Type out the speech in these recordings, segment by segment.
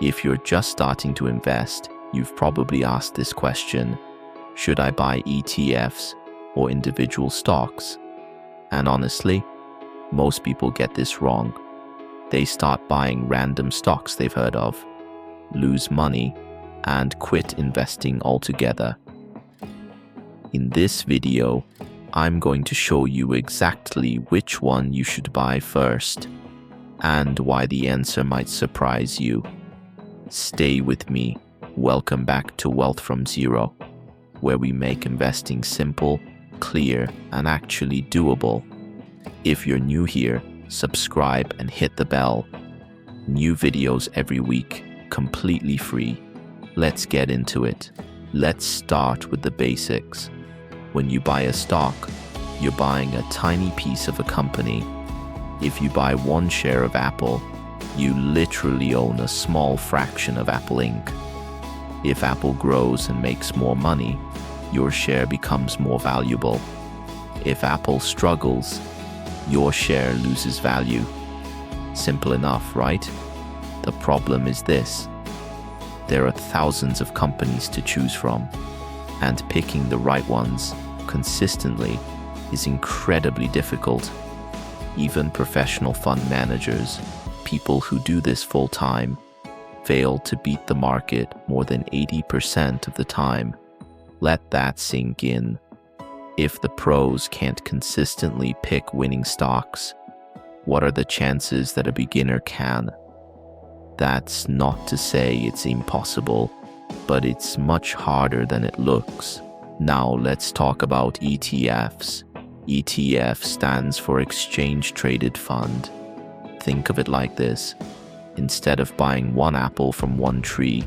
If you're just starting to invest, you've probably asked this question: should I buy ETFs or individual stocks? And honestly, most people get this wrong. They start buying random stocks they've heard of, lose money, and quit investing altogether. In this video, I'm going to show you exactly which one you should buy first, and why the answer might surprise you. Stay with me. Welcome back to Wealth from Zero, where we make investing simple, clear, and actually doable. If you're new here, subscribe and hit the bell. New videos every week, completely free. Let's get into it. Let's start with the basics. When you buy a stock, you're buying a tiny piece of a company. If you buy one share of Apple, you literally own a small fraction of Apple Inc. If Apple grows and makes more money, your share becomes more valuable. If Apple struggles, your share loses value. Simple enough, right? The problem is this: there are thousands of companies to choose from, and picking the right ones consistently is incredibly difficult. Even professional fund managers, people who do this full-time, fail to beat the market more than 80% of the time. Let that sink in. If the pros can't consistently pick winning stocks, what are the chances that a beginner can? That's not to say it's impossible, but it's much harder than it looks. Now let's talk about ETFs. ETF stands for Exchange Traded Fund. Think of it like this: instead of buying one apple from one tree,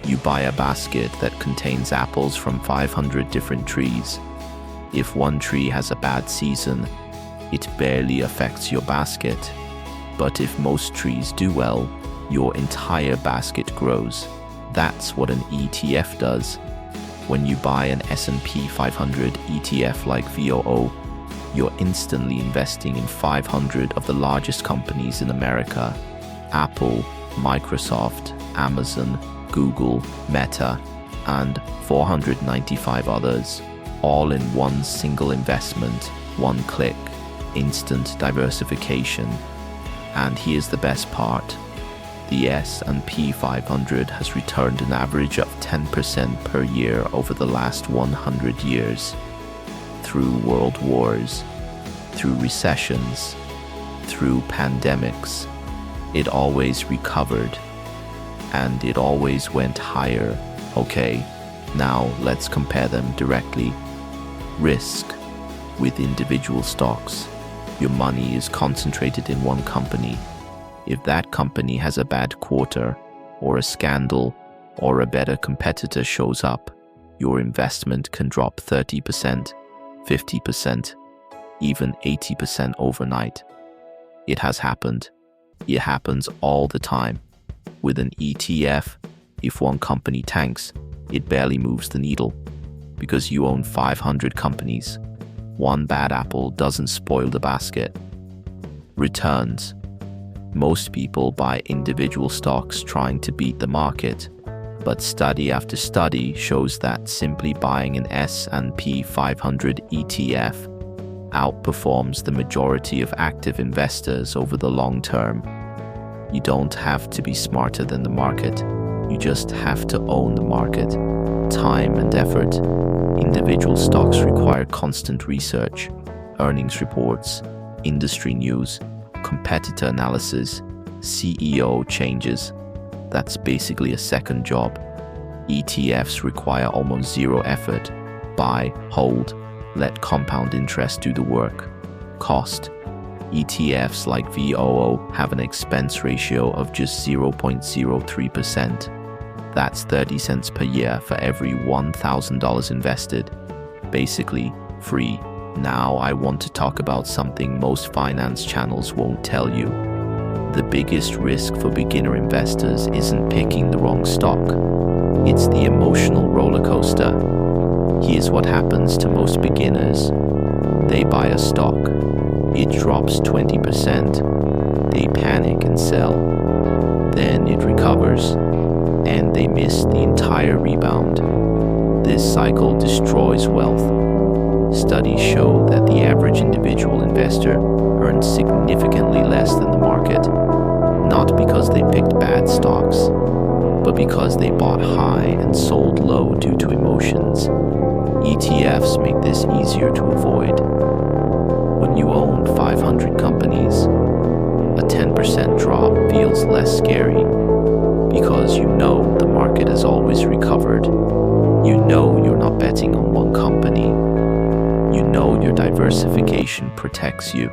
you buy a basket that contains apples from 500 different trees. If one tree has a bad season, it barely affects your basket. But if most trees do well, your entire basket grows. That's what an ETF does. When you buy an S&P 500 ETF like VOO, you're instantly investing in 500 of the largest companies in America: Apple, Microsoft, Amazon, Google, Meta, and 495 others, all in one single investment, one click, instant diversification. And here's the best part: the S&P 500 has returned an average of 10% per year over the last 100 years. Through world wars, through recessions, through pandemics, it always recovered, and it always went higher. Okay, now let's compare them directly. Risk. With individual stocks, your money is concentrated in one company. If that company has a bad quarter, or a scandal, or a better competitor shows up, your investment can drop 30%, 50%, even 80% overnight. It has happened. It happens all the time. With an ETF, if one company tanks, it barely moves the needle. Because you own 500 companies, one bad apple doesn't spoil the basket. Returns. Most people buy individual stocks trying to beat the market, but study after study shows that simply buying an S&P 500 ETF outperforms the majority of active investors over the long term. You don't have to be smarter than the market. You just have to own the market. Time and effort. Individual stocks require constant research, earnings reports, industry news, competitor analysis, CEO changes. That's basically a second job. ETFs require almost zero effort. Buy, hold, let compound interest do the work. Cost. ETFs like VOO have an expense ratio of just 0.03%. That's 30 cents per year for every $1,000 invested. Basically, free. Now I want to talk about something most finance channels won't tell you. The biggest risk for beginner investors isn't picking the wrong stock. It's the emotional roller coaster. Here's what happens to most beginners. They buy a stock. It drops 20%. They panic and sell. then it recovers, and they miss the entire rebound. This cycle destroys wealth. Studies show that the average individual investor earns significantly less than the market, not because they picked bad stocks, but because they bought high and sold low due to emotions. ETFs make this easier to avoid. When you own 500 companies, a 10% drop feels less scary because you know the market has always recovered. You know you're not betting on one company. You know your diversification protects you.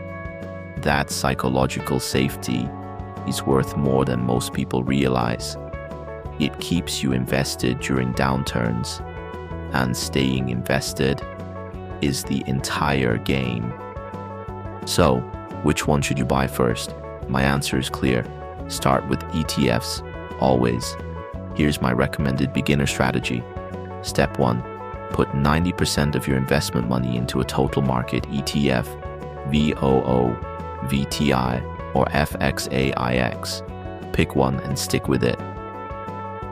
That psychological safety is worth more than most people realize. It keeps you invested during downturns, and staying invested is the entire game. So, which one should you buy first? My answer is clear. Start with ETFs, always. Here's my recommended beginner strategy. Step 1. Put 90% of your investment money into a total market ETF, VOO, VTI, or FXAIX. Pick one and stick with it.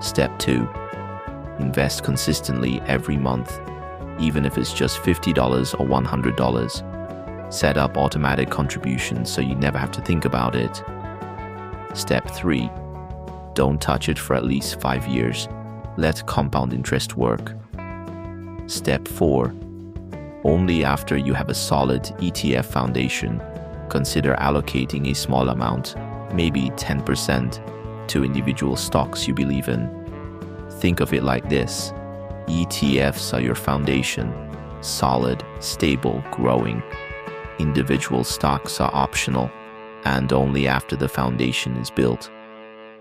Step 2. Invest consistently every month, even if it's just $50 or $100. Set up automatic contributions so you never have to think about it. Step 3. Don't touch it for at least 5 years. Let compound interest work. Step 4. Only after you have a solid ETF foundation, consider allocating a small amount, maybe 10%, to individual stocks you believe in. Think of it like this. ETFs are your foundation, solid, stable, growing. Individual stocks are optional, and only after the foundation is built.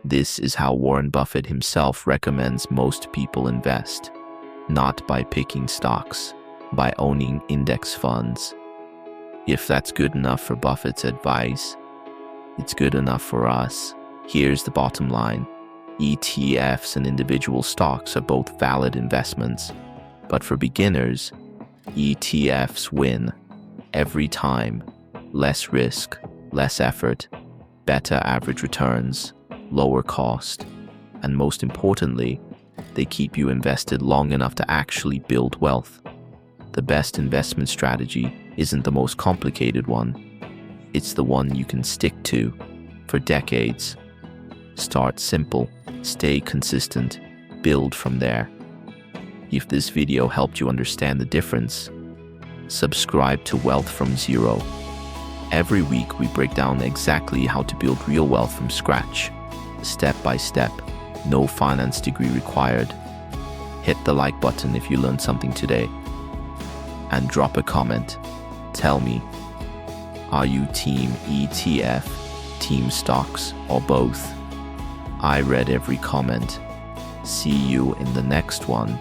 This is how Warren Buffett himself recommends most people invest. Not by picking stocks, by owning index funds. If that's good enough for Buffett's advice, it's good enough for us. Here's the bottom line. ETFs and individual stocks are both valid investments, but for beginners, ETFs win. Every time. Less risk, less effort, better average returns, lower cost, and most importantly, they keep you invested long enough to actually build wealth. The best investment strategy isn't the most complicated one. It's the one you can stick to for decades. Start simple, stay consistent, build from there. If this video helped you understand the difference, subscribe to Wealth from Zero. Every week we break down exactly how to build real wealth from scratch, step by step, no finance degree required. Hit the like button if you learned something today. And drop a comment. Tell me, are you team ETF, team stocks, or both? I read every comment. See you in the next one.